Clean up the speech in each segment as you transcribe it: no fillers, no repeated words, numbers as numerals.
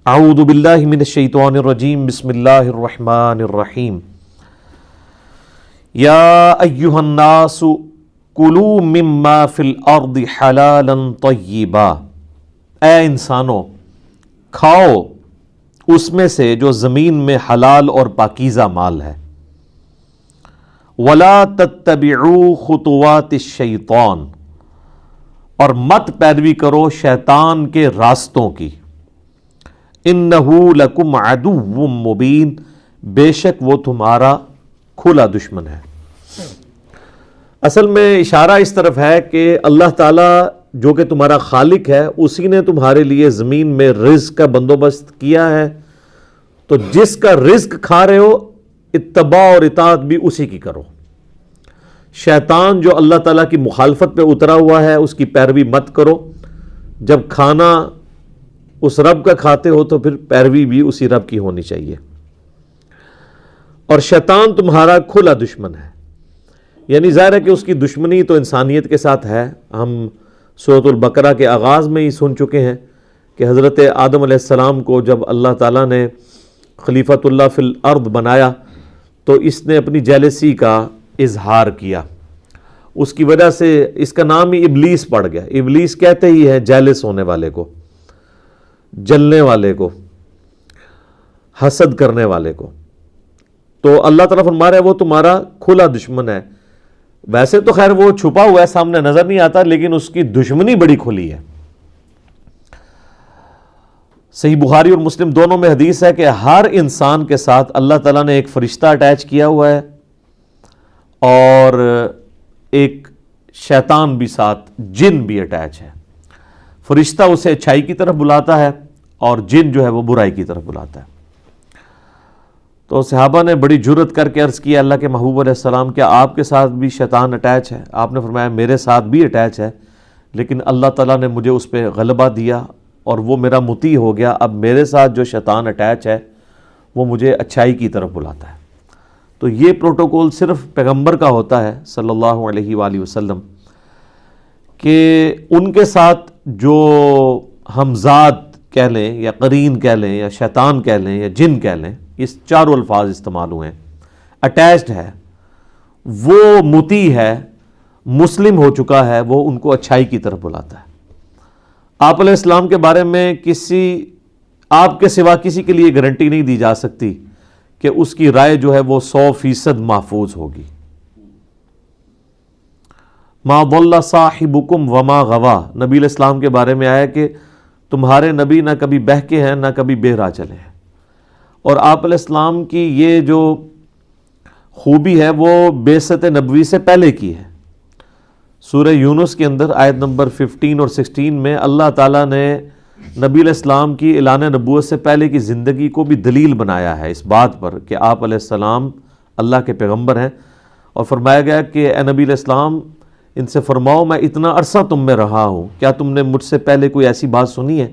اعوذ باللہ من الشیطان الرجیم بسم اللہ الرحمن الرحیم یا ایہا الناس کلوا مما فی الارض حلالا طیبا، اے انسانوں کھاؤ اس میں سے جو زمین میں حلال اور پاکیزہ مال ہے، ولا تتبعوا خطوات الشیطان، اور مت پیروی کرو شیطان کے راستوں کی، انہ لکم عدو مبین، بے شک وہ تمہارا کھلا دشمن ہے۔ اصل میں اشارہ اس طرف ہے کہ اللہ تعالیٰ جو کہ تمہارا خالق ہے، اسی نے تمہارے لیے زمین میں رزق کا بندوبست کیا ہے، تو جس کا رزق کھا رہے ہو اتباع اور اطاعت بھی اسی کی کرو۔ شیطان جو اللہ تعالیٰ کی مخالفت پہ اترا ہوا ہے اس کی پیروی مت کرو۔ جب کھانا اس رب کا کھاتے ہو تو پھر پیروی بھی اسی رب کی ہونی چاہیے۔ اور شیطان تمہارا کھلا دشمن ہے، یعنی ظاہر ہے کہ اس کی دشمنی تو انسانیت کے ساتھ ہے۔ ہم سورۃ البقرہ کے آغاز میں ہی سن چکے ہیں کہ حضرت آدم علیہ السلام کو جب اللہ تعالیٰ نے خلیفۃ اللہ فی الارض بنایا تو اس نے اپنی جیلسی کا اظہار کیا، اس کی وجہ سے اس کا نام ہی ابلیس پڑ گیا۔ ابلیس کہتے ہی ہے جیلس ہونے والے کو، جلنے والے کو، حسد کرنے والے کو۔ تو اللہ تعالیٰ فرما رہا ہے وہ تمہارا کھلا دشمن ہے۔ ویسے تو خیر وہ چھپا ہوا ہے، سامنے نظر نہیں آتا، لیکن اس کی دشمنی بڑی کھلی ہے۔ صحیح بخاری اور مسلم دونوں میں حدیث ہے کہ ہر انسان کے ساتھ اللہ تعالیٰ نے ایک فرشتہ اٹیچ کیا ہوا ہے اور ایک شیطان بھی ساتھ، جن بھی اٹیچ ہے۔ فرشتہ اسے اچھائی کی طرف بلاتا ہے اور جن جو ہے وہ برائی کی طرف بلاتا ہے۔ تو صحابہ نے بڑی جرأت کر کے عرض کیا اللہ کے محبوب علیہ السلام کیا آپ کے ساتھ بھی شیطان اٹیچ ہے؟ آپ نے فرمایا میرے ساتھ بھی اٹیچ ہے، لیکن اللہ تعالیٰ نے مجھے اس پہ غلبہ دیا اور وہ میرا مطیع ہو گیا۔ اب میرے ساتھ جو شیطان اٹیچ ہے وہ مجھے اچھائی کی طرف بلاتا ہے۔ تو یہ پروٹوکول صرف پیغمبر کا ہوتا ہے صلی اللہ علیہ وآلہ وسلم، کہ ان کے ساتھ جو ہمزاد کہہ لیں یا قرین کہہ لیں یا شیطان کہہ لیں یا جن کہہ لیں، اس چاروں الفاظ استعمال ہوئے ہیں، اٹیچڈ ہے، وہ مطیع ہے، مسلم ہو چکا ہے، وہ ان کو اچھائی کی طرف بلاتا ہے۔ آپ علیہ السلام کے بارے میں آپ کے سوا کسی کے لیے گارنٹی نہیں دی جا سکتی کہ اس کی رائے جو ہے وہ 100% محفوظ ہوگی۔ ما ضل صاحبکم وما غوا، نبی علیہ السلام کے بارے میں آیا کہ تمہارے نبی نہ کبھی بہکے ہیں نہ کبھی بے راہ چلے ہیں۔ اور آپ علیہ السلام کی یہ جو خوبی ہے وہ بعثت نبوی سے پہلے کی ہے۔ سورہ یونس کے اندر آیت نمبر 15 اور 16 میں اللہ تعالیٰ نے نبی علیہ السلام کی اعلان نبوت سے پہلے کی زندگی کو بھی دلیل بنایا ہے اس بات پر کہ آپ علیہ السلام اللہ کے پیغمبر ہیں، اور فرمایا گیا کہ اے نبی علیہ السلام ان سے فرماؤ میں اتنا عرصہ تم میں رہا ہوں، کیا تم نے مجھ سے پہلے کوئی ایسی بات سنی ہے؟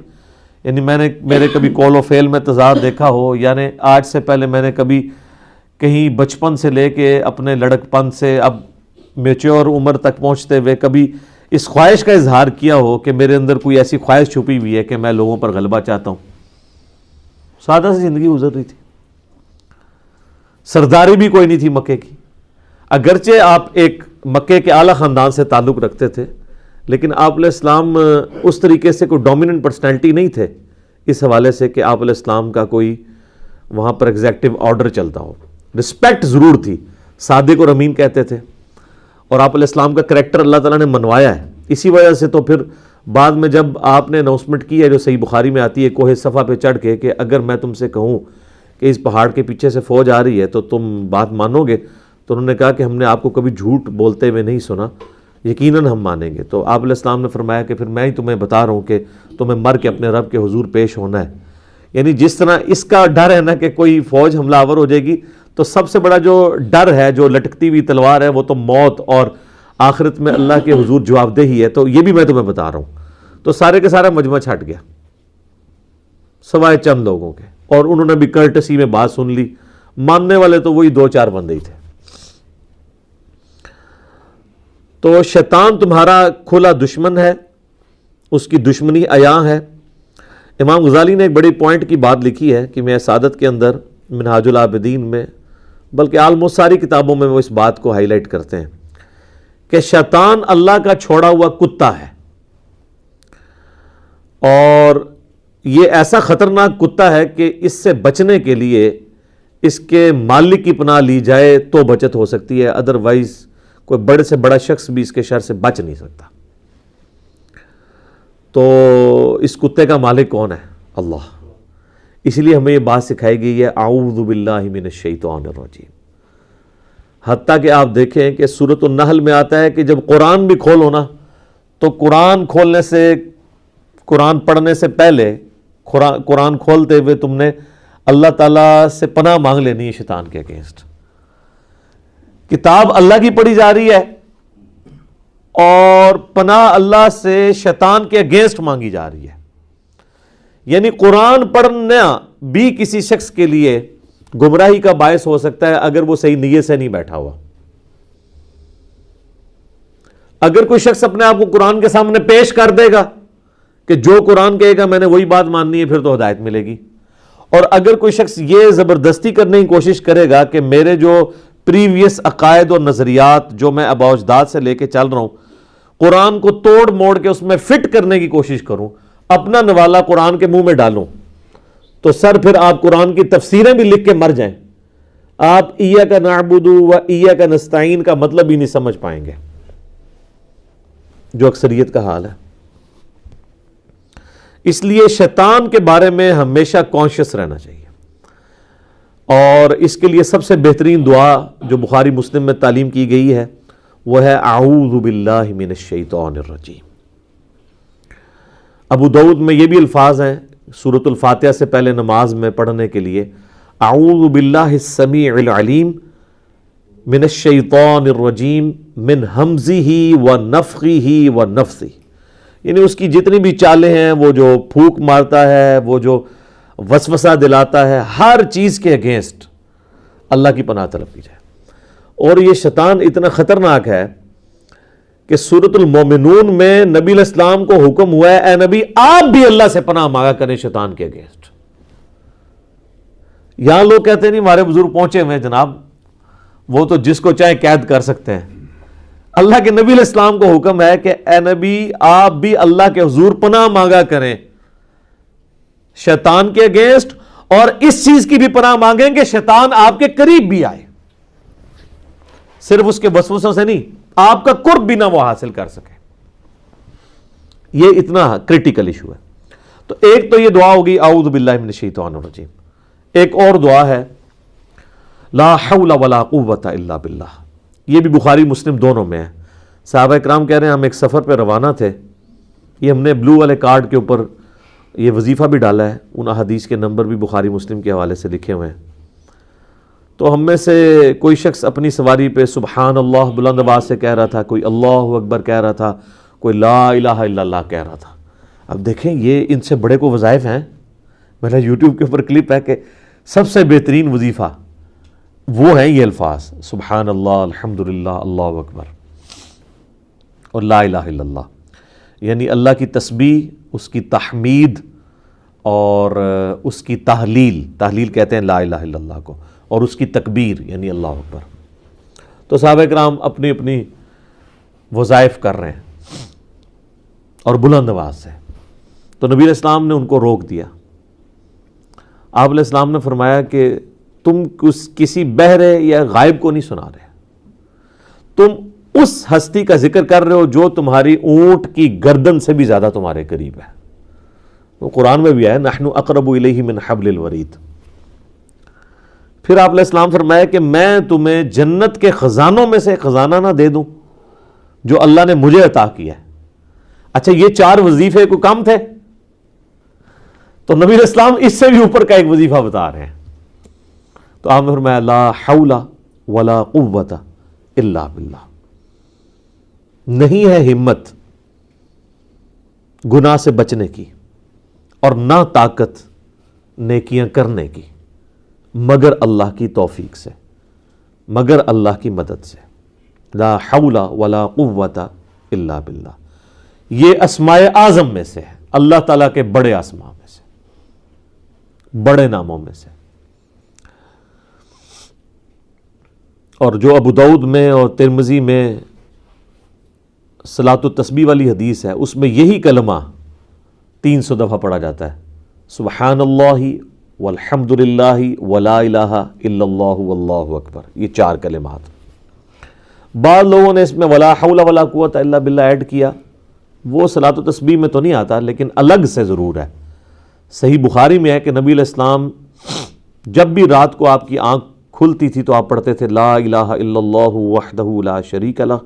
یعنی میرے کبھی قول و فعل میں تضاد دیکھا ہو، یعنی آج سے پہلے میں نے کبھی کہیں بچپن سے لے کے اپنے لڑک پن سے اب میچور عمر تک پہنچتے ہوئے کبھی اس خواہش کا اظہار کیا ہو کہ میرے اندر کوئی ایسی خواہش چھپی ہوئی ہے کہ میں لوگوں پر غلبہ چاہتا ہوں؟ سادہ سی زندگی گزر رہی تھی، سرداری بھی کوئی نہیں تھی مکے کی، اگرچہ آپ ایک مکے کے اعلیٰ خاندان سے تعلق رکھتے تھے، لیکن آپ علیہ السلام اس طریقے سے کوئی ڈومیننٹ پرسنالٹی نہیں تھے اس حوالے سے کہ آپ علیہ السلام کا کوئی وہاں پر ایگزیکٹو آرڈر چلتا ہو۔ رسپیکٹ ضرور تھی، صادق اور امین کہتے تھے، اور آپ علیہ السلام کا کریکٹر اللہ تعالیٰ نے منوایا ہے۔ اسی وجہ سے تو پھر بعد میں جب آپ نے اناؤنسمنٹ کی ہے جو صحیح بخاری میں آتی ہے کوہ صفا پہ چڑھ کے کہ اگر میں تم سے کہوں کہ اس پہاڑ کے پیچھے سے فوج آ رہی ہے تو تم بات مانو گے؟ تو انہوں نے کہا کہ ہم نے آپ کو کبھی جھوٹ بولتے ہوئے نہیں سنا، یقیناً ہم مانیں گے۔ تو آپ علیہ السلام نے فرمایا کہ پھر میں ہی تمہیں بتا رہا ہوں کہ تمہیں مر کے اپنے رب کے حضور پیش ہونا ہے۔ یعنی جس طرح اس کا ڈر ہے نا کہ کوئی فوج حملہ آور ہو جائے گی، تو سب سے بڑا جو ڈر ہے، جو لٹکتی ہوئی تلوار ہے، وہ تو موت اور آخرت میں اللہ کے حضور جواب دہی ہے۔ تو یہ بھی میں تمہیں بتا رہا ہوں۔ تو سارے کے سارا مجمع چھٹ گیا سوائے چند لوگوں کے، اور انہوں نے بھی کرٹسی میں بات سن لی۔ ماننے والے تو وہی 2-4 بندے ہی تھے۔ تو شیطان تمہارا کھلا دشمن ہے، اس کی دشمنی عیاں ہے۔ امام غزالی نے ایک بڑی پوائنٹ کی بات لکھی ہے کہ میں سعادت کے اندر منہاج العابدین میں بلکہ آلموسٹ ساری کتابوں میں وہ اس بات کو ہائی لائٹ کرتے ہیں کہ شیطان اللہ کا چھوڑا ہوا کتا ہے، اور یہ ایسا خطرناک کتا ہے کہ اس سے بچنے کے لیے اس کے مالک کی پناہ لی جائے تو بچت ہو سکتی ہے، ادروائز کوئی بڑے سے بڑا شخص بھی اس کے شر سے بچ نہیں سکتا۔ تو اس کتے کا مالک کون ہے؟ اللہ۔ اس لیے ہمیں یہ بات سکھائی گئی ہے اعوذ باللہ من الشیطان الرجیم۔ حتیٰ کہ آپ دیکھیں کہ سورۃ النحل میں آتا ہے کہ جب قرآن بھی کھولو نا تو قرآن کھولنے سے، قرآن پڑھنے سے پہلے، قرآن کھولتے ہوئے تم نے اللہ تعالیٰ سے پناہ مانگ لینی ہے شیطان کے اگینسٹ۔ کتاب اللہ کی پڑھی جا رہی ہے اور پناہ اللہ سے شیطان کے اگینسٹ مانگی جا رہی ہے، یعنی قرآن پڑھنا بھی کسی شخص کے لیے گمراہی کا باعث ہو سکتا ہے اگر وہ صحیح نیت سے نہیں بیٹھا ہوا۔ اگر کوئی شخص اپنے آپ کو قرآن کے سامنے پیش کر دے گا کہ جو قرآن کہے گا میں نے وہی بات ماننی ہے، پھر تو ہدایت ملے گی۔ اور اگر کوئی شخص یہ زبردستی کرنے کی کوشش کرے گا کہ میرے جو پریویس عقائد اور نظریات جو میں آباء و اجداد سے لے کے چل رہا ہوں، قرآن کو توڑ موڑ کے اس میں فٹ کرنے کی کوشش کروں، اپنا نوالا قرآن کے منہ میں ڈالوں، تو سر پھر آپ قرآن کی تفسیریں بھی لکھ کے مر جائیں، آپ ایاک نعبد و ایاک نستعین کا مطلب ہی نہیں سمجھ پائیں گے، جو اکثریت کا حال ہے۔ اس لیے شیطان کے بارے میں ہمیشہ کانشیس رہنا چاہیے، اور اس کے لیے سب سے بہترین دعا جو بخاری مسلم میں تعلیم کی گئی ہے وہ ہے اعوذ باللہ من الشیطان الرجیم۔ ابو داؤد میں یہ بھی الفاظ ہیں سورۃ الفاتحہ سے پہلے نماز میں پڑھنے کے لیے، اعوذ باللہ السمیع العلیم من الشیطان الرجیم من ہمزہ ونفخہ ونفثہ، یعنی اس کی جتنی بھی چالیں ہیں، وہ جو پھونک مارتا ہے، وہ جو وسوسہ دلاتا ہے، ہر چیز کے اگینسٹ اللہ کی پناہ طلب کی جائے۔ اور یہ شیطان اتنا خطرناک ہے کہ سورۃ المومنون میں نبی علیہ السلام کو حکم ہوا ہے اے نبی آپ بھی اللہ سے پناہ مانگا کریں شیطان کے اگینسٹ۔ یہاں لوگ کہتے ہیں نہیں ہمارے بزرگ پہنچے ہوئے ہیں جناب، وہ تو جس کو چاہے قید کر سکتے ہیں۔ اللہ کے نبی علیہ السلام کو حکم ہے کہ اے نبی آپ بھی اللہ کے حضور پناہ مانگا کریں شیطان کے اگینسٹ، اور اس چیز کی بھی پناہ مانگیں کہ شیطان آپ کے قریب بھی آئے، صرف اس کے وسوسوں سے نہیں، آپ کا قرب بھی نہ وہ حاصل کر سکے۔ یہ اتنا کریٹیکل ایشو ہے۔ تو ایک تو یہ دعا ہوگی اعوذ باللہ من الشیطان الرجیم، ایک اور دعا ہے لا حول ولا قوت الا باللہ، یہ بھی بخاری مسلم دونوں میں ہے۔ صحابہ اکرام کہہ رہے ہیں ہم ایک سفر پہ روانہ تھے، یہ ہم نے بلو والے کارڈ کے اوپر یہ وظیفہ بھی ڈالا ہے، ان احادیث کے نمبر بھی بخاری مسلم کے حوالے سے لکھے ہوئے ہیں۔ تو ہم میں سے کوئی شخص اپنی سواری پہ سبحان اللہ بلند آواز سے کہہ رہا تھا، کوئی اللہ اکبر کہہ رہا تھا، کوئی لا الہ الا اللہ کہہ رہا تھا۔ اب دیکھیں یہ ان سے بڑے کو وظائف ہیں، میرا یوٹیوب کے اوپر کلپ ہے کہ سب سے بہترین وظیفہ وہ ہیں یہ الفاظ سبحان اللہ الحمدللہ اللہ اکبر اور لا الہ الا اللہ، یعنی اللہ کی تسبیح، اس کی تحمید اور اس کی تحلیل کہتے ہیں لا الہ الا اللہ کو، اور اس کی تکبیر یعنی اللہ اکبر۔ تو صحابہ کرام اپنی اپنی وظائف کر رہے ہیں اور بلند آواز سے، تو نبی علیہ السلام نے ان کو روک دیا۔ آپ علیہ السلام نے فرمایا کہ تم کسی بہرے یا غائب کو نہیں سنا رہے، تم اس ہستی کا ذکر کر رہے ہو جو تمہاری اونٹ کی گردن سے بھی زیادہ تمہارے قریب ہے۔ وہ قرآن میں بھی ہے نحن اقرب الیہ من حبل الورید۔ پھر آپ علیہ السلام فرمایا کہ میں تمہیں جنت کے خزانوں میں سے خزانہ نہ دے دوں جو اللہ نے مجھے عطا کیا ہے۔ اچھا یہ 4 وظیفے کو کم تھے؟ تو نبی علیہ السلام اس سے بھی اوپر کا ایک وظیفہ بتا رہے ہیں۔ تو آپ نے فرمایا لا حول ولا قوت الا باللہ، نہیں ہے ہمت گناہ سے بچنے کی اور نہ طاقت نیکیاں کرنے کی مگر اللہ کی توفیق سے، مگر اللہ کی مدد سے۔ لا حول ولا قوت الا باللہ، یہ اسماء اعظم میں سے ہے، اللہ تعالیٰ کے بڑے اسماء میں سے۔ بڑے ناموں میں سے. اور جو ابو داؤد میں اور ترمذی میں صلاۃ التسبیح والی حدیث ہے اس میں یہی کلمہ 300 دفعہ پڑھا جاتا ہے، سبحان اللہ والحمد للہ ولا الہ الا اللہ واللہ اکبر. یہ 4 کلمات. بعض لوگوں نے اس میں ولا حول ولا قوت الا باللہ ایڈ کیا، وہ صلاۃ التسبیح میں تو نہیں آتا لیکن الگ سے ضرور ہے. صحیح بخاری میں ہے کہ نبی علیہ السلام جب بھی رات کو آپ کی آنکھ کھلتی تھی تو آپ پڑھتے تھے لا الہ الا اللہ وحدہ لا شریک لہ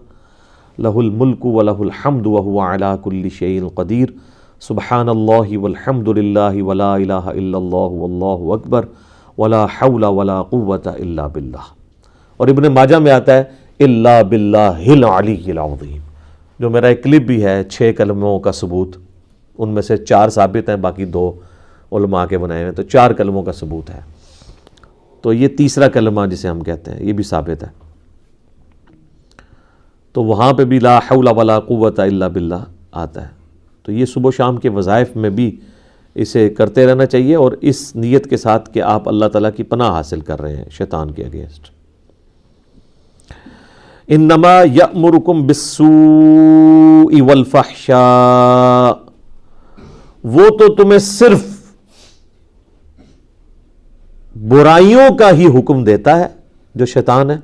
لہ الملک ولہ الحمد وہو علی کل شیء قدیر سبحان اللہ والحمد للہ ولا الہ الا اللہ واللہ اکبر ولا حول ولا قوة الا باللہ. اور ابن ماجہ میں آتا ہے الا باللہ العلی العظیم. جو میرا ایک کلپ بھی ہے 6 کلموں کا ثبوت، ان میں سے 4 ثابت ہیں، باقی 2 علماء کے بنائے ہوئے، تو 4 کلموں کا ثبوت ہے. تو یہ تیسرا کلمہ جسے ہم کہتے ہیں یہ بھی ثابت ہے. تو وہاں پہ بھی لا حول ولا قوت الا باللہ آتا ہے. تو یہ صبح و شام کے وظائف میں بھی اسے کرتے رہنا چاہیے، اور اس نیت کے ساتھ کہ آپ اللہ تعالیٰ کی پناہ حاصل کر رہے ہیں شیطان کے اگینسٹ. انما یأمرکم بالسوء والفحشاء، وہ تو تمہیں صرف برائیوں کا ہی حکم دیتا ہے جو شیطان ہے،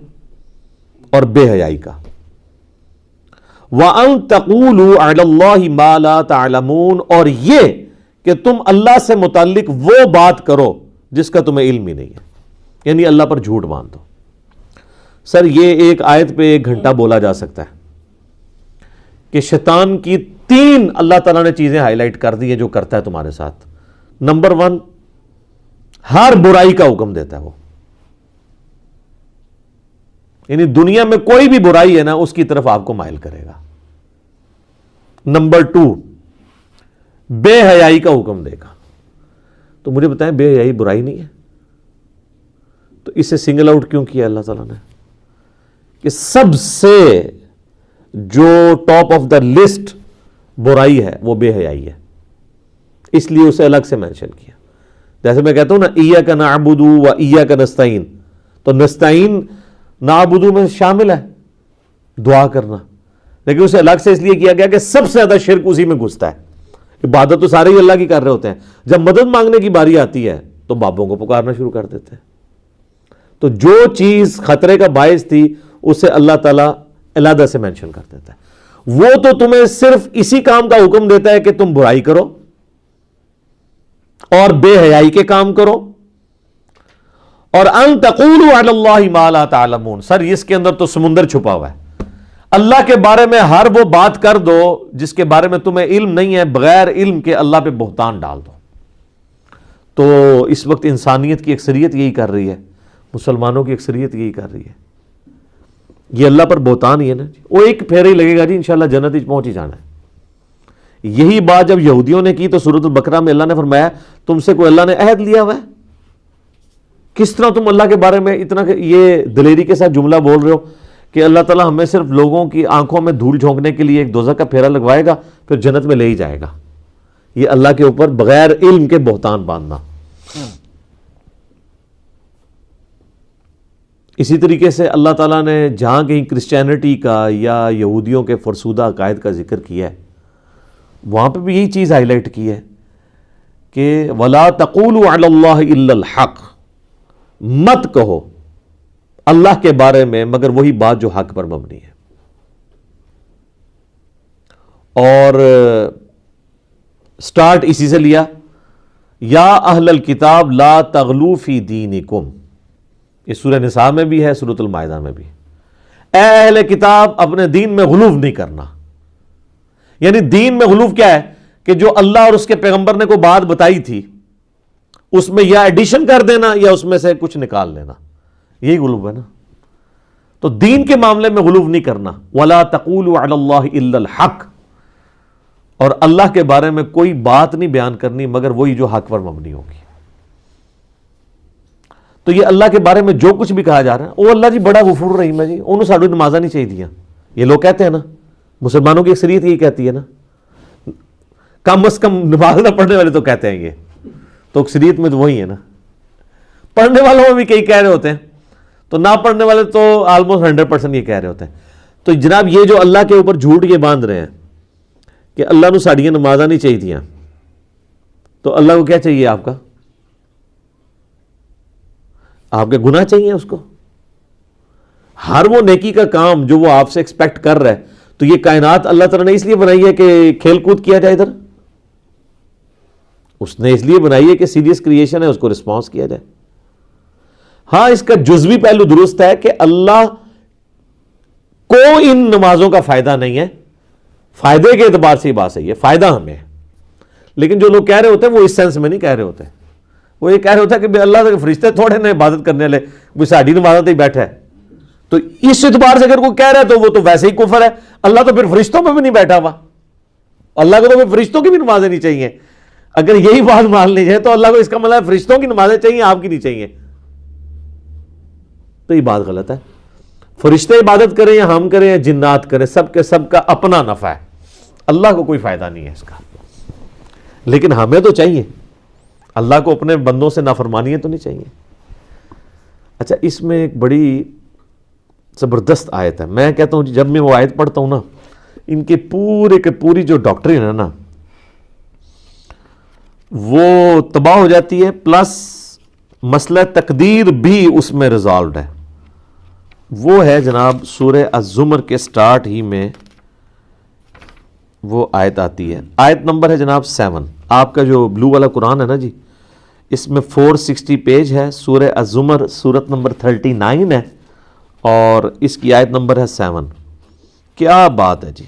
اور بے حیائی کا. وَأَن تَقُولُوا عَلَى اللَّهِ مَا لَا تَعْلَمُونَ، اور یہ کہ تم اللہ سے متعلق وہ بات کرو جس کا تمہیں علم ہی نہیں ہے، یعنی اللہ پر جھوٹ باندھ دو. سر یہ ایک آیت پہ 1 گھنٹہ بولا جا سکتا ہے کہ شیطان کی 3 اللہ تعالیٰ نے چیزیں ہائی لائٹ کر دی ہیں جو کرتا ہے تمہارے ساتھ. نمبر 1، ہر برائی کا حکم دیتا ہے وہ، یعنی دنیا میں کوئی بھی برائی ہے نا اس کی طرف آپ کو مائل کرے گا. نمبر 2، بے حیائی کا حکم دے گا. تو مجھے بتائیں بے حیائی برائی نہیں ہے؟ تو اسے سنگل آؤٹ کیوں کیا اللہ تعالیٰ نے کہ سب سے جو ٹاپ آف دا لسٹ برائی ہے وہ بے حیائی ہے، اس لیے اسے الگ سے مینشن کیا. جیسے میں کہتا ہوں نا ایاک نعبد و ایاک نستعین، تو نستعین نعبد میں شامل ہے دعا کرنا، لیکن اسے الگ سے اس لیے کیا گیا کہ سب سے زیادہ شرک اسی میں گھستا ہے. عبادت تو سارے ہی اللہ کی کر رہے ہوتے ہیں، جب مدد مانگنے کی باری آتی ہے تو بابوں کو پکارنا شروع کر دیتے ہیں. تو جو چیز خطرے کا باعث تھی اسے اللہ تعالیٰ علیحدہ سے مینشن کر دیتا ہے. وہ تو تمہیں صرف اسی کام کا حکم دیتا ہے کہ تم برائی کرو اور بے حیائی کے کام کرو، اور ان تقولوا علی اللہ ما لا تعلمون. سر اس کے اندر تو سمندر چھپا ہوا ہے. اللہ کے بارے میں ہر وہ بات کر دو جس کے بارے میں تمہیں علم نہیں ہے، بغیر علم کے اللہ پہ بہتان ڈال دو. تو اس وقت انسانیت کی اکثریت یہی کر رہی ہے، مسلمانوں کی اکثریت یہی کر رہی ہے. یہ اللہ پر بہتان ہی ہے نا، وہ ایک پھیرا ہی لگے گا جی انشاءاللہ جنت ہی پہنچ ہی جانا ہے. یہی بات جب یہودیوں نے کی تو سورۃ البقرہ میں اللہ نے فرمایا تم سے کوئی اللہ نے عہد لیا ہوا ہے؟ کس طرح تم اللہ کے بارے میں اتنا یہ دلیری کے ساتھ جملہ بول رہے ہو کہ اللہ تعالیٰ ہمیں صرف لوگوں کی آنکھوں میں دھول جھونکنے کے لیے ایک دوزخ کا پھیرا لگوائے گا پھر جنت میں لے ہی جائے گا. یہ اللہ کے اوپر بغیر علم کے بہتان باندھنا. اسی طریقے سے اللہ تعالیٰ نے جہاں کہیں کرسچینٹی کا یا یہودیوں کے فرسودہ عقائد کا ذکر کیا ہے وہاں پہ بھی یہی چیز ہائی لائٹ کی ہے کہ وَلَا تَقُولُوا عَلَى اللَّهِ إِلَّا الْحَقِّ، مت کہو اللہ کے بارے میں مگر وہی بات جو حق پر مبنی ہے. اور سٹارٹ اسی سے لیا، یا اہل الکتاب لا تغلوا فی دینکم. یہ سورہ نساء میں بھی ہے، سورۃ المائدہ میں بھی. اے اہل کتاب اپنے دین میں غلو نہیں کرنا. یعنی دین میں غلو کیا ہے کہ جو اللہ اور اس کے پیغمبر نے کوئی بات بتائی تھی اس میں یا ایڈیشن کر دینا یا اس میں سے کچھ نکال لینا، یہی غلو ہے نا. تو دین کے معاملے میں غلو نہیں کرنا. وَلَا تَقُولُوا عَلَى اللَّهِ إِلَّا الْحَقِّ، اور اللہ کے بارے میں کوئی بات نہیں بیان کرنی مگر وہی جو حق پر مبنی ہوگی. تو یہ اللہ کے بارے میں جو کچھ بھی کہا جا رہا ہے وہ اللہ جی بڑا غفور رحیم ہے جی، انہوں ساڑھو نمازہ نہیں چاہیے دیا، یہ لوگ کہتے ہیں نا، مسلمانوں کی اکثریت یہی کہتی ہے نا، کم از کم نماز نہ پڑھنے والے تو کہتے ہیں یہ. تو اکثریت میں تو وہی ہے نا. پڑھنے والوں میں بھی کئی کہہ رہے ہوتے ہیں, تو نہ پڑھنے والے تو آلموسٹ 100% یہ کہہ رہے ہوتے ہیں. تو جناب یہ جو اللہ کے اوپر جھوٹ یہ باندھ رہے ہیں کہ اللہ نو ساڑیاں نمازاں نہیں چاہیے تھیاں, تو اللہ کو کیا چاہیے آپ کا؟ آپ کے گناہ چاہیے اس کو. ہر وہ نیکی کا کام جو وہ آپ سے ایکسپیکٹ کر رہا ہے, تو یہ کائنات اللہ تعالیٰ نے اس لیے بنائی ہے کہ کھیل کود کیا جائے ادھر. اس نے اس لیے بنائی ہے کہ سیریس کریشن ہے, اس کو رسپانس کیا جائے. ہاں اس کا جزوی پہلو درست ہے کہ اللہ کو ان نمازوں کا فائدہ نہیں ہے. فائدے کے اعتبار سے یہ بات صحیح ہے, فائدہ ہمیں ہے. لیکن جو لوگ کہہ رہے ہوتے ہیں وہ اس سینس میں نہیں کہہ رہے ہوتے. وہ یہ کہہ رہے ہوتا ہے کہ اللہ کے فرشتے تھوڑے نے عبادت کرنے والے, وہ ساڑھی نمازت ہی بیٹھا ہے. تو اس اعتبار سے اگر کوئی کہہ رہا ہے تو وہ تو ویسے ہی کفر ہے. اللہ تو پھر فرشتوں پہ بھی نہیں بیٹھا ہوا. اللہ کو تو پھر فرشتوں کی بھی نمازیں نہیں چاہیے. اگر یہی بات مان لی جائے تو اللہ کو اس کا مطلب فرشتوں کی نمازیں چاہیے, آپ کی نہیں چاہیے. تو یہ بات غلط ہے. فرشتے عبادت کریں یا ہم کریں یا جنات کریں, سب کے سب کا اپنا نفع ہے. اللہ کو کوئی فائدہ نہیں ہے اس کا. لیکن ہمیں تو چاہیے. اللہ کو اپنے بندوں سے نافرمانی تو نہیں چاہیے. اچھا, اس میں ایک بڑی زبردست آیت ہے. میں کہتا ہوں جب میں وہ آیت پڑھتا ہوں نا, ان کے پورے کے پوری جو ڈاکٹرین ہے نا وہ تباہ ہو جاتی ہے, پلس مسئلہ تقدیر بھی اس میں ریزالوڈ ہے. وہ ہے جناب سورہ الزمر کے سٹارٹ ہی میں وہ آیت آتی ہے. آیت نمبر ہے جناب 7. آپ کا جو بلو والا قرآن ہے نا جی, اس میں 460 پیج ہے. سورہ الزمر سورت نمبر 39 ہے اور اس کی آیت نمبر ہے 7. کیا بات ہے جی.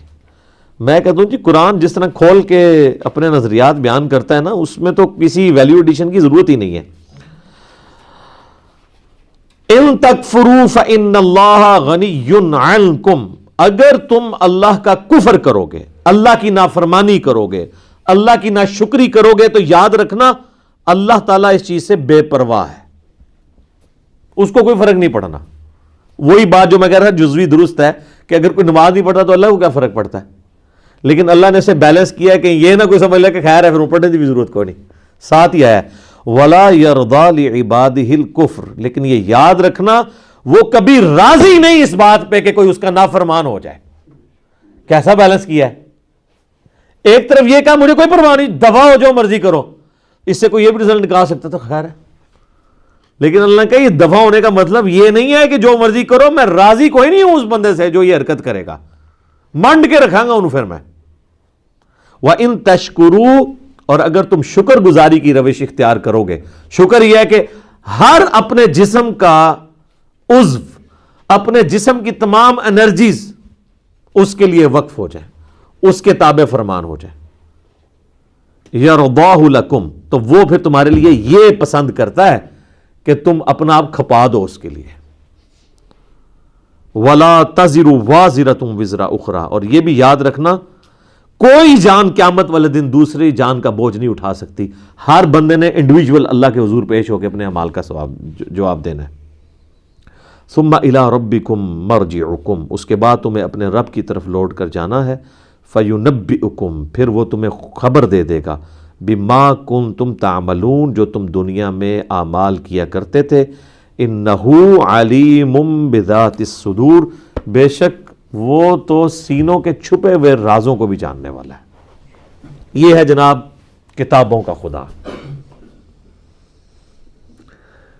میں کہتا ہوں جی قرآن جس طرح کھول کے اپنے نظریات بیان کرتا ہے نا, اس میں تو کسی ویلیو ایڈیشن کی ضرورت ہی نہیں ہے. ان تکفروا فإن اللہ غنی عنکم, اگر تم اللہ کا کفر کرو گے, اللہ کی نافرمانی کرو گے, اللہ کی ناشکری کرو گے, تو یاد رکھنا اللہ تعالیٰ اس چیز سے بے پرواہ ہے. اس کو کوئی فرق نہیں پڑنا. وہی بات جو میں کہہ رہا جزوی درست ہے کہ اگر کوئی نماز نہیں پڑھتا تو اللہ کو کیا فرق پڑتا ہے. لیکن اللہ نے اسے بیلنس کیا ہے کہ یہ نہ کوئی سمجھ لے کہ خیر ہے پھر پڑھنے کی بھی ضرورت کوئی نہیں. ساتھ ہی آیا وَلَا يَرْضَى لِعِبَادِهِ الْكُفْرِ, لیکن یہ یاد رکھنا وہ کبھی راضی نہیں اس بات پہ کہ کوئی اس کا نافرمان ہو جائے. کیسا بیلنس کیا ہے. ایک طرف یہ کہا مجھے کوئی پرواہ نہیں, دفع ہو جو مرضی کرو, اس سے کوئی یہ بھی رزلٹ نکال سکتا تو خیر ہے. لیکن اللہ نے کہا یہ دفع ہونے کا مطلب یہ نہیں ہے کہ جو مرضی کرو, میں راضی کوئی نہیں ہوں اس بندے سے جو یہ حرکت کرے گا, منڈ کے رکھاں گا انہوں پھر میں. وَإِن تَشْكُرُوا, اور اگر تم شکر گزاری کی روش اختیار کرو گے. شکر یہ ہے کہ ہر اپنے جسم کا عضو, اپنے جسم کی تمام انرجیز اس کے لیے وقف ہو جائیں, اس کے تابع فرمان ہو جائیں. یرضاہ لکم, تو وہ پھر تمہارے لیے یہ پسند کرتا ہے کہ تم اپنا آپ کھپا دو اس کے لیے. وَلَا تَزِرُ وَازِرَةٌ وِزْرَ أُخْرَى, اور یہ بھی یاد رکھنا کوئی جان قیامت والے دن دوسری جان کا بوجھ نہیں اٹھا سکتی. ہر بندے نے انڈیویجول اللہ کے حضور پیش ہو کے اپنے اعمال کا جواب دینا ہے. ثُمَّ إِلَىٰ رَبِّكُمْ مَرْجِعُكُمْ, اس کے بعد تمہیں اپنے رب کی طرف لوٹ کر جانا ہے. فَيُنَبِّئُكُمْ, پھر وہ تمہیں خبر دے دے گا. بِمَا كُنْتُمْ تَعْمَلُونَ, جو تم دنیا میں اعمال کیا کرتے تھے. إِنَّهُ عَلِيمٌ بِذَاتِ الصُّدُورِ, بے شک وہ تو سینوں کے چھپے ہوئے رازوں کو بھی جاننے والا ہے. یہ ہے جناب کتابوں کا خدا.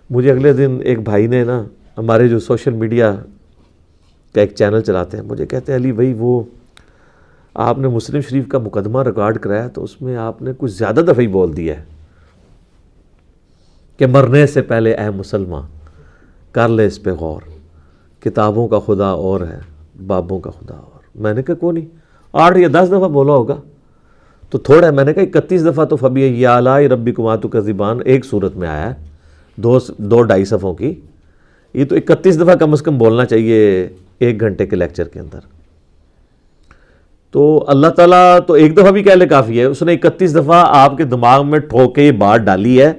مجھے اگلے دن ایک بھائی نے نا, ہمارے جو سوشل میڈیا کا ایک چینل چلاتے ہیں, مجھے کہتے ہیں علی بھائی وہ آپ نے مسلم شریف کا مقدمہ ریکارڈ کرایا تو اس میں آپ نے کچھ زیادہ دفعہ ہی بول دیا ہے کہ مرنے سے پہلے اے مسلمان کر لے اس پہ غور, کتابوں کا خدا اور ہے بابوں کا خدا اور. میں نے کہا کوئی نہیں, 8 یا 10 دفعہ بولا ہوگا تو تھوڑا ہے. میں نے کہا 31 دفعہ تو فبی آلاء ربکما تکذبان ایک صورت میں آیا ہے, 2-2.5 صفحوں کی. یہ تو 31 دفعہ کم از کم بولنا چاہیے 1 گھنٹے کے لیکچر کے اندر. تو اللہ تعالیٰ تو ایک دفعہ بھی کہہ لے کافی ہے. اس نے 31 دفعہ آپ کے دماغ میں ٹھوک کے یہ بات ڈالی ہے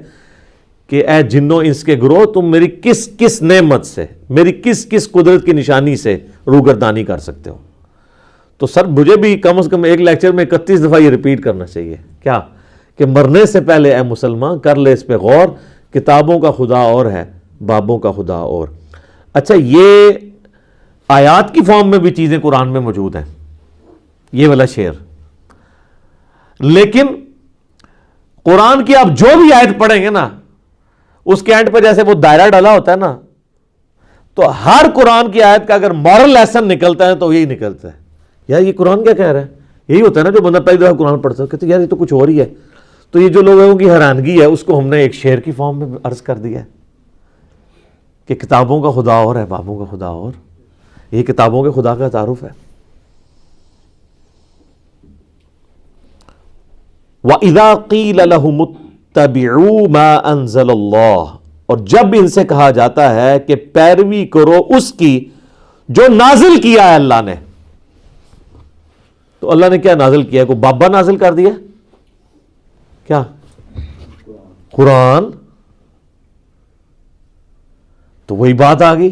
کہ اے جنوں انس کے گروہ, تم میری کس کس نعمت سے, میری کس کس قدرت کی نشانی سے روگردانی کر سکتے ہو. تو سر مجھے بھی کم از کم ایک لیکچر میں 31 دفعہ یہ ریپیٹ کرنا چاہیے. کیا کہ مرنے سے پہلے اے مسلمان کر لے اس پہ غور، کتابوں کا خدا اور ہے، بابوں کا خدا اور۔ اچھا، یہ آیات کی فارم میں بھی چیزیں قرآن میں موجود ہیں، یہ والا شعر، لیکن قرآن کی آپ جو بھی آیت پڑھیں گے نا، اس کے اینڈ پہ جیسے وہ دائرہ ڈالا ہوتا ہے نا، تو ہر قرآن کی آیت کا اگر مورل لیسن نکلتا ہے تو یہی نکلتا ہے، یار یہ قرآن کیا کہہ رہا ہے۔ یہی ہوتا ہے نا جو بندہ پہلی دفعہ قرآن پڑھتا ہے کہتے ہیں یار یہ تو کچھ اور ہی ہے۔ تو یہ جو لوگوں کی حیرانگی ہے اس کو ہم نے ایک شعر کی فارم میں عرض کر دیا ہے کہ کتابوں کا خدا اور ہے، بابوں کا خدا اور۔ یہ کتابوں کے خدا کا تعارف ہے۔ وَإِذَا قِيلَ لَهُمُ اتَّبِعُوا مَا أَنزَلَ اللَّهُ، اور جب ان سے کہا جاتا ہے کہ پیروی کرو اس کی جو نازل کیا ہے اللہ نے، تو اللہ نے کیا نازل کیا ہے؟ کوئی بابا نازل کر دیا کیا؟ قرآن۔ تو وہی بات آ گئی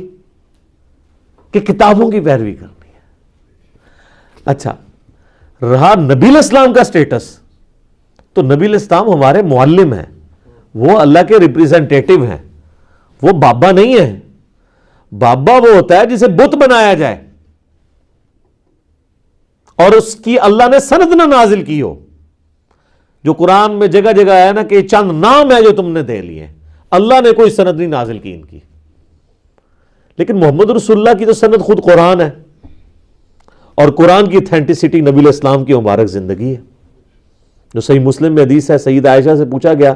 کہ کتابوں کی پیروی کرنی ہے۔ اچھا، رہا نبی علیہ السلام کا سٹیٹس، تو نبی علیہ السلام ہمارے معلم ہیں، وہ اللہ کے ریپریزنٹیٹو ہیں، وہ بابا نہیں ہیں۔ بابا وہ ہوتا ہے جسے بت بنایا جائے اور اس کی اللہ نے سند نہ نازل کی ہو، جو قرآن میں جگہ جگہ ہے نا کہ چند نام ہے جو تم نے دے لیے، اللہ نے کوئی سند نہیں نازل کی ان کی۔ لیکن محمد رسول اللہ کی تو سند خود قرآن ہے، اور قرآن کی اتھینٹسٹی نبی علیہ السلام کی مبارک زندگی ہے۔ جو صحیح مسلم میں حدیث ہے، سیدہ عائشہ سے پوچھا گیا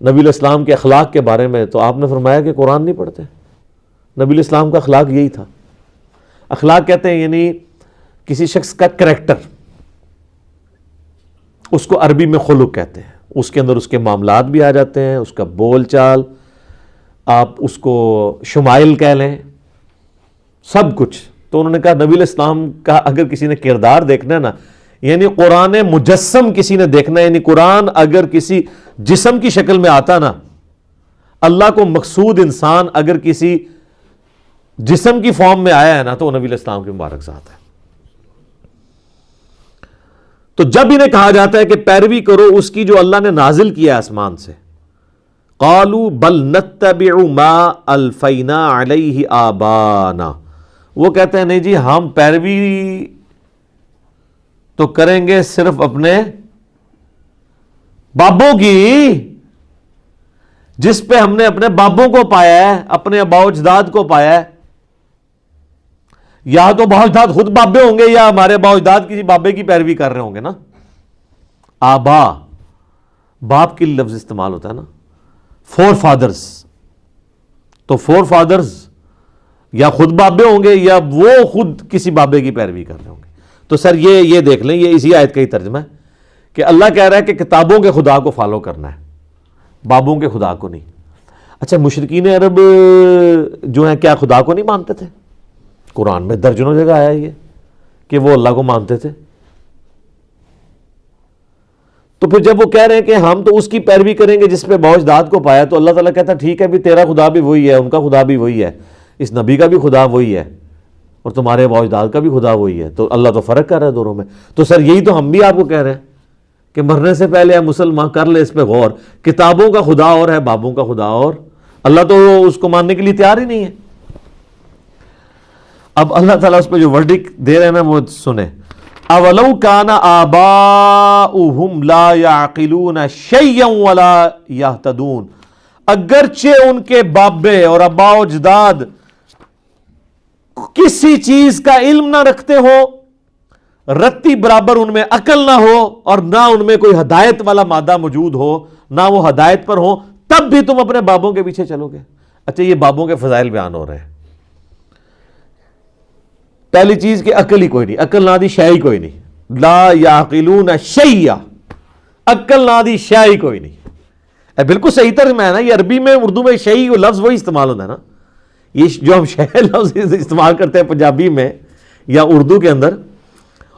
نبی علیہ السلام کے اخلاق کے بارے میں، تو آپ نے فرمایا کہ قرآن نہیں پڑھتے۔ نبی علیہ السلام کا اخلاق یہی تھا۔ اخلاق کہتے ہیں یعنی کسی شخص کا کریکٹر، اس کو عربی میں خلق کہتے ہیں، اس کے اندر اس کے معاملات بھی آ جاتے ہیں، اس کا بول چال، آپ اس کو شمائل کہہ لیں، سب کچھ۔ تو انہوں نے کہا نبی علیہ السلام کا اگر کسی نے کردار دیکھنا ہے نا، یعنی قرآن مجسم کسی نے دیکھنا ہے، یعنی قرآن اگر کسی جسم کی شکل میں آتا نا، اللہ کو مقصود انسان اگر کسی جسم کی فارم میں آیا ہے نا، تو وہ نبی علیہ السلام کی مبارک ذات ہے۔ تو جب انہیں کہا جاتا ہے کہ پیروی کرو اس کی جو اللہ نے نازل کیا آسمان سے، قالوا بل نتبع ما الفینا علیہ آبانا، وہ کہتے ہیں نہیں جی ہم پیروی تو کریں گے صرف اپنے بابوں کی، جس پہ ہم نے اپنے بابوں کو پایا ہے، اپنے آباء و اجداد کو پایا ہے۔ یا تو آباء و اجداد خود بابے ہوں گے، یا ہمارے آباء و اجداد کسی بابے کی پیروی کر رہے ہوں گے نا۔ آبا باپ کے لفظ استعمال ہوتا ہے نا، فور فادرز، تو فور فادرز یا خود بابے ہوں گے یا وہ خود کسی بابے کی پیروی کر رہے ہوں گے۔ تو سر یہ دیکھ لیں، یہ اسی آیت کا ہی ترجمہ ہے کہ اللہ کہہ رہا ہے کہ کتابوں کے خدا کو فالو کرنا ہے، بابوں کے خدا کو نہیں۔ اچھا، مشرکین عرب جو ہیں کیا خدا کو نہیں مانتے تھے؟ قرآن میں درجنوں جگہ آیا یہ کہ وہ اللہ کو مانتے تھے۔ تو پھر جب وہ کہہ رہے ہیں کہ ہم تو اس کی پیروی کریں گے جس پہ آباء و اجداد کو پایا، تو اللہ تعالیٰ کہتا ہے ٹھیک ہے بھی، تیرا خدا بھی وہی ہے، ان کا خدا بھی وہی ہے، اس نبی کا بھی خدا وہی ہے، اور تمہارے آباء و اجداد کا بھی خدا وہی ہے۔ تو اللہ تو فرق کر رہا ہے دونوں میں۔ تو سر یہی تو ہم بھی آپ کو کہہ رہے ہیں کہ مرنے سے پہلے مسلمان کر لے اس پہ غور، کتابوں کا خدا اور ہے، بابوں کا خدا اور۔ اللہ تو اس کو ماننے کے لیے تیار ہی نہیں ہے۔ اب اللہ تعالیٰ اس پہ جو ورڈکٹ دے رہے ہیں نا وہ سنیں۔ اولو کان آباؤہم لا یعقلون شیئا ولا یہتدون، اگرچہ ان کے بابے اور آباء و اجداد کسی چیز کا علم نہ رکھتے ہو، رتی برابر ان میں عقل نہ ہو، اور نہ ان میں کوئی ہدایت والا مادہ موجود ہو، نہ وہ ہدایت پر ہو، تب بھی تم اپنے بابوں کے پیچھے چلو گے۔ اچھا، یہ بابوں کے فضائل بیان ہو رہے ہیں۔ پہلی چیز کہ عقل ہی کوئی نہیں، عقل نہ دی شے ہی کوئی نہیں، لا یعقلون شیئا، عقل نہ دی شے ہی کوئی نہیں۔ بالکل صحیح ترجمہ ہے نا، یہ عربی میں اردو میں شیئی وہ لفظ وہی استعمال ہوتا ہے نا، یہ جو ہم شے لفظ استعمال کرتے ہیں پنجابی میں یا اردو کے اندر،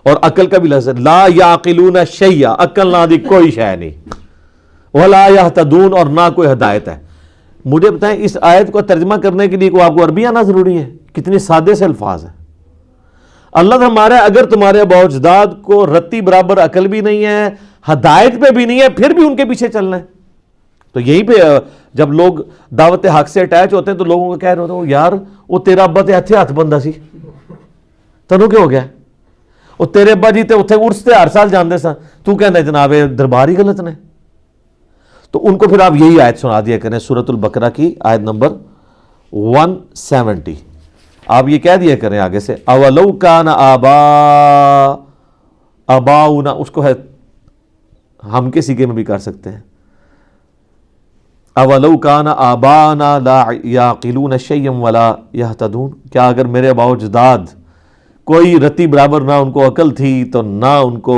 اور عقل کا بھی لفظ ہے لا یعقلون شیئا، عقل نہ دی کوئی شے نہیں، ولا یہتدون، اور نہ کوئی ہدایت ہے۔ مجھے بتائیں اس آیت کو ترجمہ کرنے کے لیے کو آپ کو عربی آنا ضروری ہے؟ کتنے سادے سے الفاظ ہیں۔ اللہ ہمارا اگر تمہارے آباء و اجداد کو رتی برابر عقل بھی نہیں ہے، ہدایت پہ بھی نہیں ہے پھر بھی ان کے پیچھے چلنا ہے. تو یہیں پہ جب لوگ دعوت حق سے اٹیچ ہوتے ہیں تو لوگوں کو کہہ رہے ہوتے ہیں یار وہ تیرا ابا تے اتھے ہاتھ بندہ سی تنوں کیا ہو گیا, وہ تیرے ابا جی تے اتھے عرس تے ہر سال جاندے سن, تو کہنا جناب دربار ہی غلط نے. تو ان کو پھر آپ یہی آیت سنا دیا کریں سورۃ البقرہ کی آیت نمبر 170. آپ یہ کہہ دیا کریں آگے سے اولو کان آباؤنا, اس کو ہے ہم کے سیگے میں بھی کر سکتے ہیں, اولو کان آباؤنا لا یعقلون شیئا ولا یہتدون, کیا اگر میرے آباء و اجداد کوئی رتی برابر نہ ان کو عقل تھی تو نہ ان کو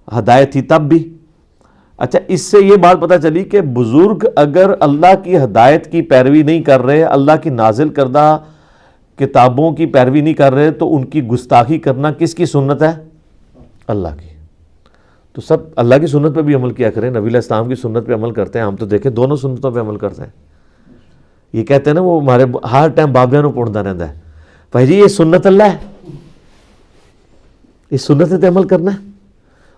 ہدایت تھی تب بھی. اچھا اس سے یہ بات پتہ چلی کہ بزرگ اگر اللہ کی ہدایت کی پیروی نہیں کر رہے, اللہ کی نازل کردہ کتابوں کی پیروی نہیں کر رہے, تو ان کی گستاخی کرنا کس کی سنت ہے؟ اللہ کی. تو سب اللہ کی سنت پہ بھی عمل کیا کریں, نبی علیہ السلام کی سنت پہ عمل کرتے ہیں. ہم تو دیکھیں دونوں سنتوں پہ عمل کرتے ہیں. یہ کہتے ہیں نا وہ ہمارے ہر ٹائم بابیاں نو پڑھتا رہتا ہے, بھائی جی یہ سنت اللہ ہے, اس سنت پہ عمل کرنا ہے.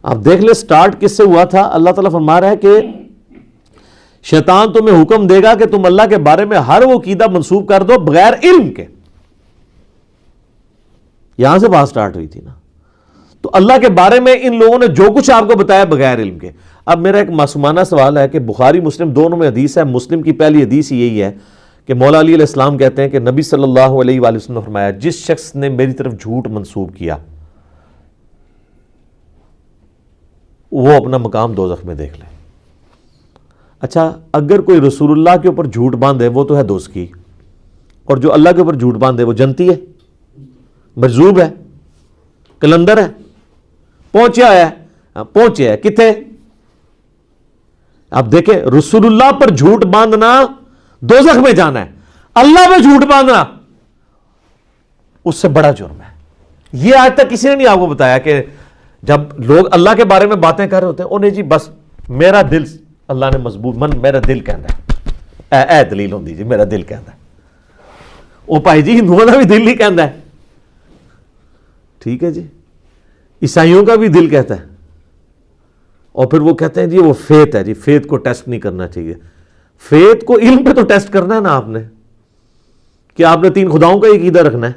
آپ دیکھ لیں سٹارٹ کس سے ہوا تھا. اللہ تعالیٰ فرما رہا ہے کہ شیطان تمہیں حکم دے گا کہ تم اللہ کے بارے میں ہر وہ عقیدہ منسوب کر دو بغیر علم کے. یہاں سے بات سٹارٹ ہوئی تھی نا. تو اللہ کے بارے میں ان لوگوں نے جو کچھ آپ کو بتایا بغیر علم کے. اب میرا ایک معصومانہ سوال ہے کہ بخاری مسلم دونوں میں حدیث ہے, مسلم کی پہلی حدیث یہی ہے کہ مولا علی علیہ السلام کہتے ہیں کہ نبی صلی اللہ علیہ وآلہ وسلم نے فرمایا جس شخص نے میری طرف جھوٹ منسوب کیا وہ اپنا مقام دوزخ میں دیکھ لے. اچھا اگر کوئی رسول اللہ کے اوپر جھوٹ باندھے وہ تو ہے دوزخی, اور جو اللہ کے اوپر جھوٹ باندھے وہ جنتی ہے, مجذوب ہے, کلندر ہے, پہنچیا ہے کتنے. آپ دیکھیں رسول اللہ پر جھوٹ باندھنا دوزخ میں جانا ہے, اللہ پہ جھوٹ باندھنا اس سے بڑا جرم ہے. یہ آج تک کسی نے نہیں آپ کو بتایا کہ جب لوگ اللہ کے بارے میں باتیں کر رہے ہوتے ہیں انہیں جی بس میرا دل اللہ نے مضبوط میرا دل کہندا ہے, اے دلیل ہوندی جی میرا دل کہندا ہے. وہ بھائی جی ہندوؤں کا بھی دل ہی کہندا ہے, ٹھیک ہے جی, عیسائیوں کا بھی دل کہتا ہے, اور پھر وہ کہتے ہیں جی وہ فیت ہے, جی فیت کو ٹیسٹ نہیں کرنا چاہیے. فیت کو علم پہ تو ٹیسٹ کرنا ہے نا آپ نے, کہ آپ نے 3 خداؤں کا ہی عقیدہ رکھنا ہے.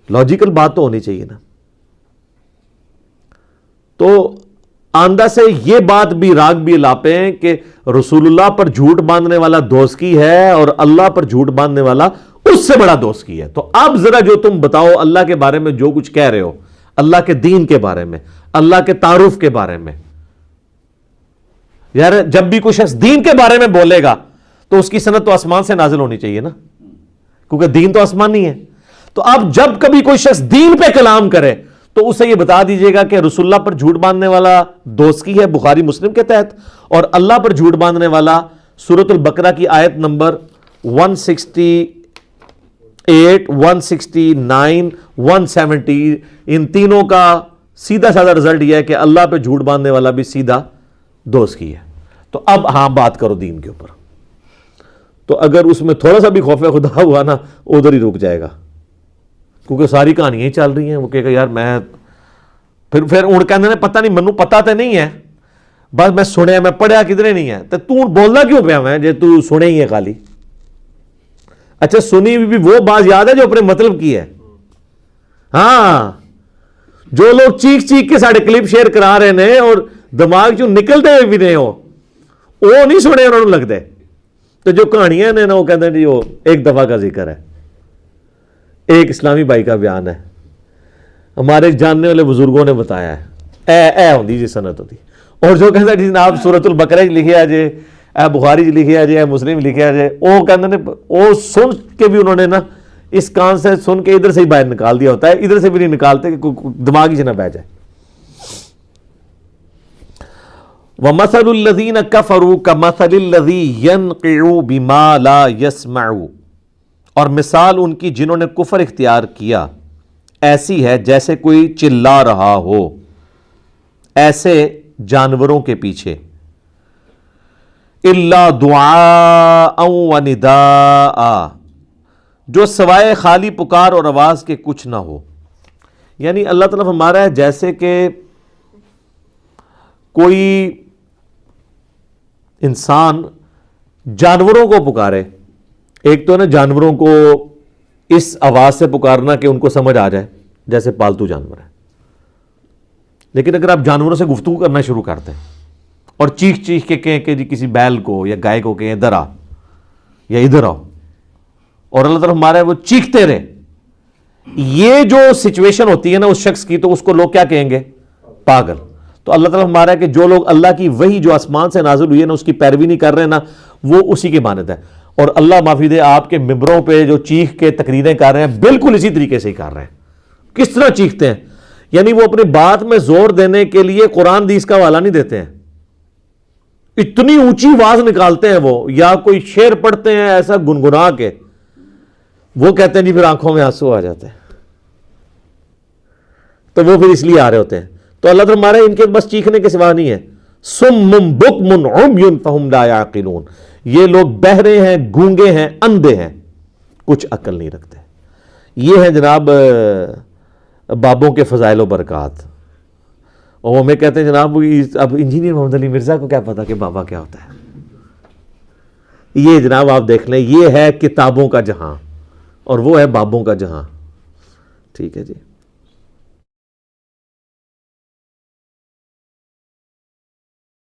لاجیکل بات تو ہونی چاہیے نا. تو آندہ سے یہ بات بھی راگ بھی لاپیں کہ رسول اللہ پر جھوٹ باندھنے والا دوزخی ہے اور اللہ پر جھوٹ باندھنے والا اس سے بڑا دوزخی ہے. تو اب ذرا جو تم بتاؤ اللہ کے بارے میں جو کچھ کہہ رہے ہو, اللہ کے دین کے بارے میں, اللہ کے تعارف کے بارے میں, یار جب بھی کوئی شخص دین کے بارے میں بولے گا تو اس کی سند تو آسمان سے نازل ہونی چاہیے نا, کیونکہ دین تو آسمانی ہے. تو اب جب کبھی کوئی شخص دین پہ کلام کرے تو اسے یہ بتا دیجئے گا کہ رسول اللہ پر جھوٹ باندھنے والا دوزخی ہے بخاری مسلم کے تحت, اور اللہ پر جھوٹ باندھنے والا سورۃ البقرہ کی آیت نمبر 168 169 170 ان تینوں کا سیدھا سادہ رزلٹ یہ ہے کہ اللہ پہ جھوٹ باندھنے والا بھی سیدھا دوزخی ہے. تو اب ہاں بات کرو دین کے اوپر. تو اگر اس میں تھوڑا سا بھی خوف خدا ہوا نا ادھر ہی رک جائے گا, کیونکہ ساری کہانیاں ہی چل رہی ہیں. وہ کہے گا یار میں پھر اڑ کہندے نے پتہ نہیں منو پتہ تے نہیں ہے, بس میں سنیا میں پڑھیا کدھرے نہیں ہے, تو بولنا کیوں پیا میں جے تو سنے ہی ہے خالی. اچھا سنی بھی وہ بات یاد ہے جو اپنے مطلب کی ہے. ہاں جو لوگ چیخ چیخ کے ساڑھے کلپ شیئر کرا رہے ہیں اور دماغ چوں نکلتے ہوئے بھی نہیں ہو وہ نہیں سنے انہوں نے لگتے. تو جو کہانیاں نے نا وہ کہتے ہیں جی وہ ایک دفعہ کا ذکر ہے. ایک اسلامی بھائی کا بیان ہے, ہمارے جاننے والے بزرگوں نے بتایا ہے, اے ہوندی جی سنت ہوتی. اور جو کہتا ہے جی جناب سورۃ البقرہ لکھیا جے, اے بخاری لکھیا جے, اے مسلم لکھیا جے, وہ کہتے ہیں وہ سن کے بھی انہوں نے نا اس کان سے سن کے ادھر سے ہی باہر نکال دیا ہوتا ہے, ادھر سے بھی نہیں نکالتے کہ دماغ ہی سے نہ بہ جائے. وَمَثَلُ الَّذِينَ كَفَرُوا كَمَثَلِ الَّذِي يَنْقِعُ بِمَا لَا يَسْمَعُ, اور مثال ان کی جنہوں نے کفر اختیار کیا ایسی ہے جیسے کوئی چلا رہا ہو ایسے جانوروں کے پیچھے. إِلَّا دُعَاءً وَنِدَاءً, جو سوائے خالی پکار اور آواز کے کچھ نہ ہو. یعنی اللہ تعالیٰ فرما رہا ہے جیسے کہ کوئی انسان جانوروں کو پکارے، ایک تو ہے نا جانوروں کو اس آواز سے پکارنا کہ ان کو سمجھ آ جائے، جیسے پالتو جانور ہے، لیکن اگر آپ جانوروں سے گفتگو کرنا شروع کرتے ہیں اور چیخ چیخ کے کہیں کہ جی کسی بیل کو یا گائے کو کہیں ادھر آ یا ادھر آؤ، اور اللہ تعالیٰ ہمارے وہ چیختے رہے، یہ جو سچویشن ہوتی ہے نا اس شخص کی، تو اس کو لوگ کیا کہیں گے؟ پاگل۔ تو اللہ تعالیٰ ہمارا ہے کہ جو لوگ اللہ کی وحی جو آسمان سے نازل ہوئی ہے نا اس کی پیروی نہیں کر رہے نا، وہ اسی کے مانند ہے۔ اور اللہ معافی دے، آپ کے ممبروں پہ جو چیخ کے تقریریں کر رہے ہیں بالکل اسی طریقے سے ہی کر رہے ہیں۔ کس طرح چیختے ہیں؟ یعنی وہ اپنی بات میں زور دینے کے لیے قرآن حدیث کا حوالہ نہیں دیتے ہیں، اتنی اونچی آواز نکالتے ہیں وہ، یا کوئی شعر پڑھتے ہیں ایسا گنگنا کے، وہ کہتے ہیں جی پھر آنکھوں میں آنسو آ جاتے ہیں، تو وہ پھر اس لیے آ رہے ہوتے ہیں۔ تو اللہ تعالیٰ ہمارے ان کے بس چیخنے کے سوا نہیں ہے۔ صم بکم عمی فہم لا یعقلون، یہ لوگ بہرے ہیں، گونگے ہیں، اندھے ہیں، کچھ عقل نہیں رکھتے۔ یہ ہیں جناب بابوں کے فضائل و برکات۔ اور وہ ہمیں کہتے ہیں جناب اب انجینئر محمد علی مرزا کو کیا پتا کہ بابا کیا ہوتا ہے۔ یہ جناب آپ دیکھ لیں، یہ ہے کتابوں کا جہاں اور وہ ہے بابوں کا جہاں۔ ٹھیک ہے جی۔